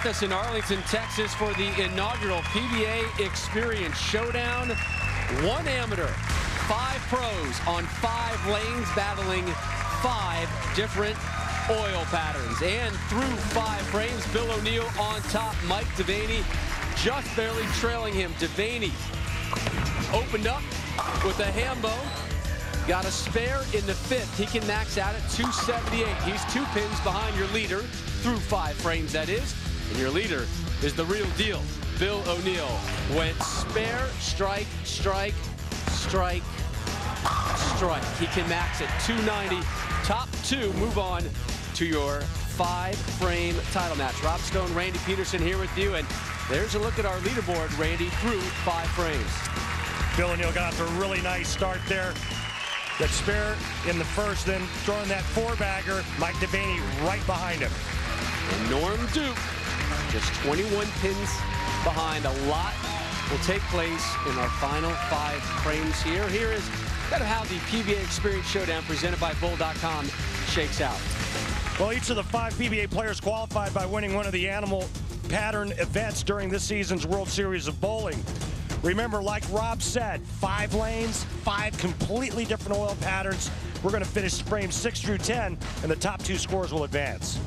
With us in Arlington, Texas for the inaugural PBA Experience Showdown. One amateur, 5 pros on 5 lanes battling 5 different oil patterns. And through 5 frames, Bill O'Neill on top, Mike DeVaney just barely trailing him. DeVaney opened up with a hambo. Got a spare in the 5th. He can max out at 278. He's 2 pins behind your leader, through 5 frames that is. And your leader is the real deal. Bill O'Neill went spare, strike, strike, strike, strike. He can max at 290. Top 2 move on to your 5-frame title match. Rob Stone, Randy Peterson here with you. And there's a look at our leaderboard, Randy, through 5 frames. Bill O'Neill got off to a really nice start there. That spare in the 1st, then throwing that 4-bagger. Mike DeVaney right behind him. And Norm Duke, just 21 pins behind. A lot will take place in our final 5 frames here. Here is kind of how the PBA Experience Showdown presented by Bull.com shakes out. Well, each of the 5 PBA players qualified by winning one of the animal pattern events during this season's World Series of Bowling. Remember, like Rob said, 5 lanes, 5 completely different oil patterns. We're going to finish frames 6 through 10, and the top 2 scores will advance.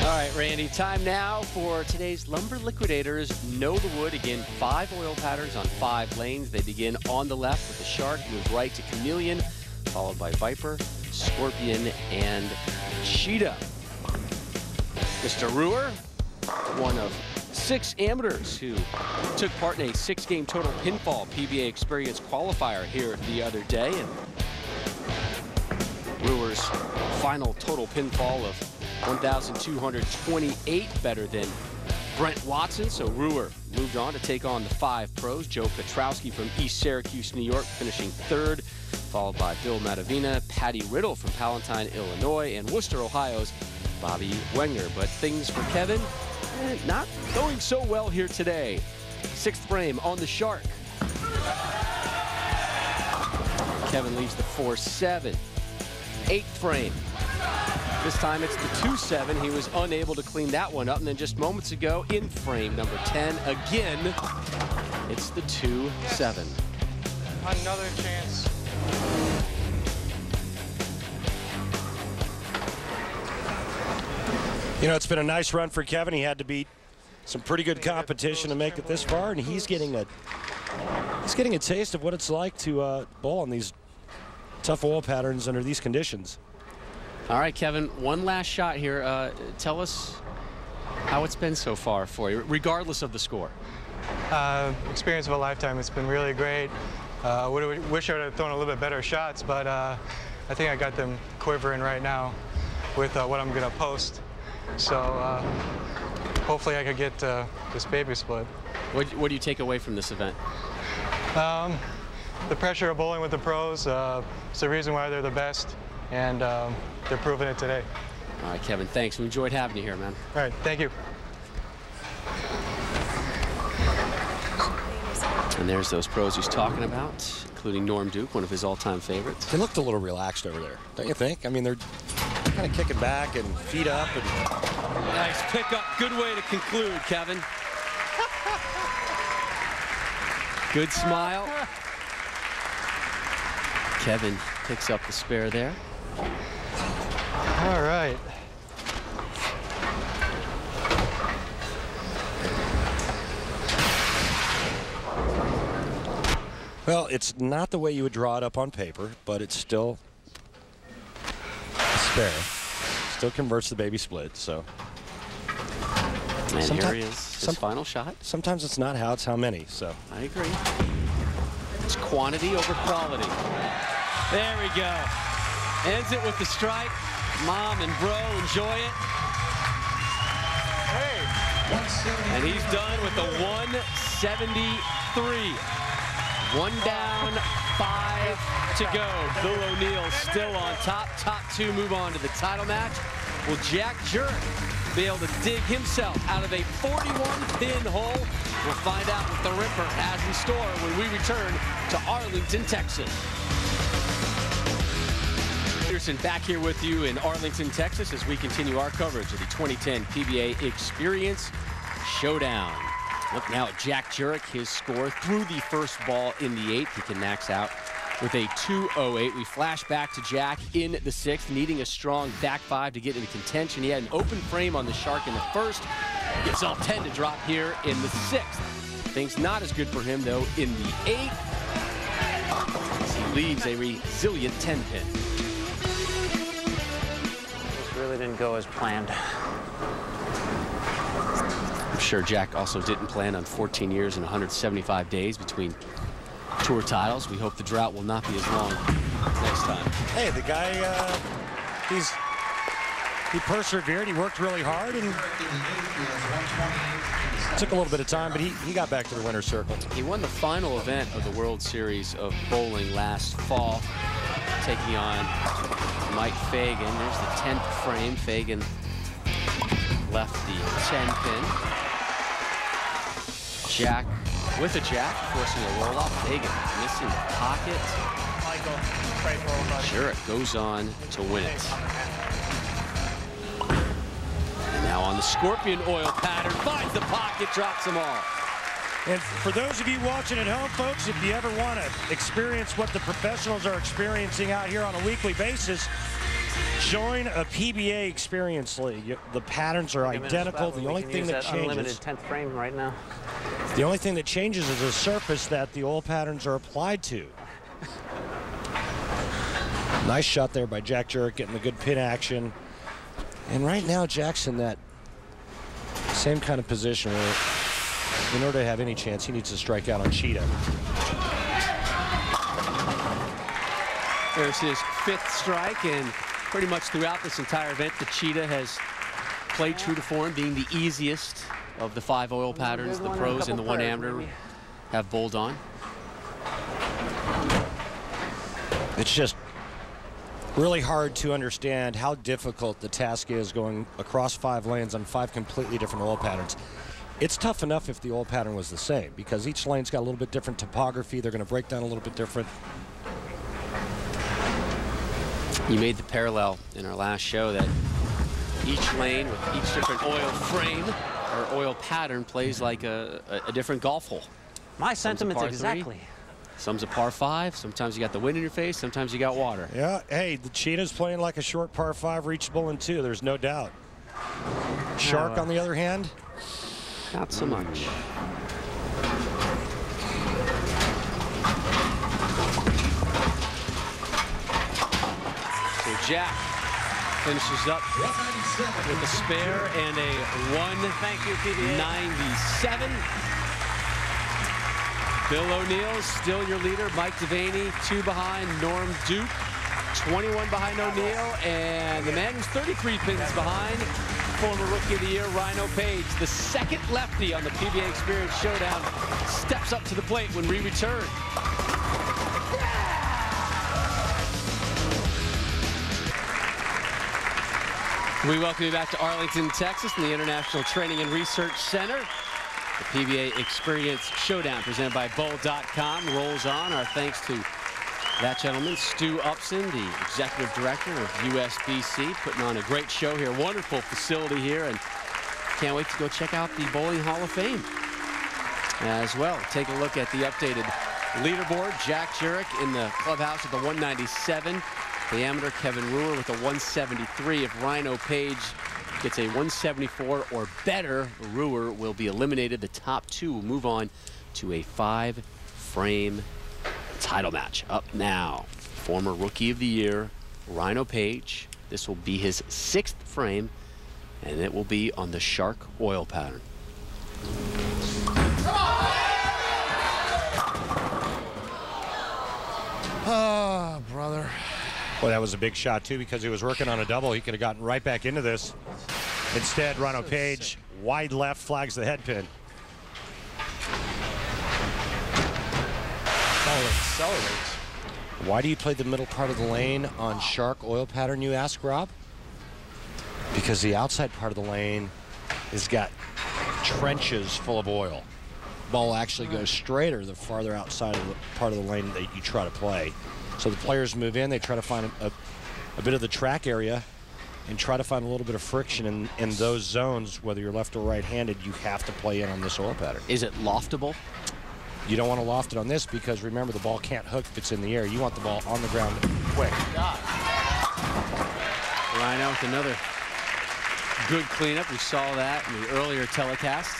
All right, Randy, time now for today's Lumber Liquidators. Know the Wood. Again, 5 oil patterns on 5 lanes. They begin on the left with the Shark, move right to Chameleon, followed by Viper, Scorpion, and Cheetah. Mr. Reuer, one of 6 amateurs who took part in a 6-game total pinfall PBA Experience qualifier here the other day. And Reuer's final total pinfall of 1,228, better than Brent Watson. So Reuer moved on to take on the 5 pros. Joe Petrowski from East Syracuse, New York, finishing 3rd, followed by Bill Matavina, Patty Riddle from Palatine, Illinois, and Worcester, Ohio's Bobby Wenger. But things for Kevin not going so well here today. 6th frame on the Shark. Kevin leaves the 4-7. 8th frame. This time it's the 2-7. He was unable to clean that one up. And then just moments ago in frame number 10, again, it's the 2-7. Yes. Another chance. You know, it's been a nice run for Kevin. He had to beat some pretty good competition to make it this far, and he's getting a taste of what it's like to bowl on these tough oil patterns under these conditions. All right, Kevin, one last shot here. Tell us how it's been so far for you, regardless of the score. Experience of a lifetime. It's been really great. Wish I would have thrown a little bit better shots, but I think I got them quivering right now with what I'm going to post. So hopefully I could get this baby split. What do you take away from this event? The pressure of bowling with the pros. It's the reason why they're the best, and they're proving it today. All right, Kevin, thanks. We enjoyed having you here, man. All right, thank you. And there's those pros he's talking about, including Norm Duke, one of his all-time favorites. They looked a little relaxed over there, don't you think? I mean, they're kind of kicking back and feet up. And nice pickup. Good way to conclude, Kevin. Good smile. Kevin picks up the spare there. All right. Well, it's not the way you would draw it up on paper, but it's still a spare. Still converts the baby split, so. And here he is, his final shot. Sometimes it's not how, it's how many, so. I agree. It's quantity over quality. There we go. Ends it with the strike. Mom and bro, enjoy it. Hey. And he's done with the 173. 1 down, 5 to go. Bill O'Neill still on top. Top 2 move on to the title match. Will Jack-Jurek be able to dig himself out of a 41-pin hole? We'll find out what the Ripper has in store when we return to Arlington, Texas. Peterson back here with you in Arlington, Texas, as we continue our coverage of the 2010 PBA Experience Showdown. Look now at Jack-Jurek, his score through the first ball in the 8th. He can max out with a 2.08. We flash back to Jack in the 6th, needing a strong back 5 to get into contention. He had an open frame on the Shark in the 1st. Gets all 10 to drop here in the 6th. Things not as good for him, though, in the 8th. He leaves a resilient 10-pin. This really didn't go as planned. I'm sure Jack also didn't plan on 14 years and 175 days between tour titles. We hope the drought will not be as long next time. Hey, the guy, he persevered. He worked really hard, and took a little bit of time, but he got back to the winner's circle. He won the final event of the World Series of Bowling last fall, taking on Mike Fagan. There's the 10th frame. Fagan left the 10-pin. Jack with a jack, forcing a roll-off. Fagan missing the pocket. Jurek goes on to win it. And now on the Scorpion oil pattern, finds the pocket, drops them all. And for those of you watching at home, folks, if you ever want to experience what the professionals are experiencing out here on a weekly basis, join a PBA Experience League. The patterns are identical. The only thing that changes, unlimited 10th frame right now. The only thing that changes is the surface that the oil patterns are applied to. Nice shot there by Jack-Jurek, getting the good pin action. And right now, Jack's in that same kind of position where, in order to have any chance, he needs to strike out on Cheetah. There's his 5th strike, and pretty much throughout this entire event, the Cheetah has played true to form, being the easiest of the 5 oil patterns the pros and the 1 amateur have bowled on. It's just really hard to understand how difficult the task is going across 5 lanes on 5 completely different oil patterns. It's tough enough if the oil pattern was the same, because each lane's got a little bit different topography. They're going to break down a little bit different. You made the parallel in our last show that each lane with each different oil frame or oil pattern plays like a different golf hole. My sentiments exactly. Some's a par 5. Sometimes you got the wind in your face. Sometimes you got water. Yeah, hey, the Cheetah's playing like a short par 5, reachable in 2. There's no doubt. Shark, on the other hand, not so much. So Jack finishes up with a spare and a 197. Bill O'Neill still your leader. Mike DeVaney 2 behind. Norm Duke 21 behind O'Neill, and the man who's 33 pins behind, former Rookie of the Year Rhino Page, the 2nd lefty on the PBA Experience Showdown, steps up to the plate when we return. We welcome you back to Arlington, Texas, in the International Training and Research Center. The PBA Experience Showdown, presented by Bowl.com, rolls on. Our thanks to that gentleman, Stu Upson, the Executive Director of USBC, putting on a great show here. Wonderful facility here, and can't wait to go check out the Bowling Hall of Fame as well. Take a look at the updated leaderboard. Jack-Jurek in the clubhouse at the 197. The amateur Kevin-Reuer with a 173. If Rhino Page gets a 174 or better, Reuer will be eliminated. The top 2 will move on to a 5-frame title match. Up now, former Rookie of the Year, Rhino Page. This will be his 6th frame, and it will be on the Shark oil pattern. Oh, brother. Well, that was a big shot, too, because he was working on a double. He could have gotten right back into this. Instead, Rhino Page, wide left, flags the head pin. Accelerates. Why do you play the middle part of the lane on Shark oil pattern, you ask, Rob? Because the outside part of the lane has got trenches full of oil. Ball actually goes straighter the farther outside of the part of the lane that you try to play. So the players move in, they try to find a bit of the track area and try to find a little bit of friction in those zones, whether you're left or right-handed. You have to play in on this oil pattern. Is it loftable? You don't want to loft it on this because, remember, the ball can't hook if it's in the air. You want the ball on the ground quick. Rhino with another good cleanup. We saw that in the earlier telecast.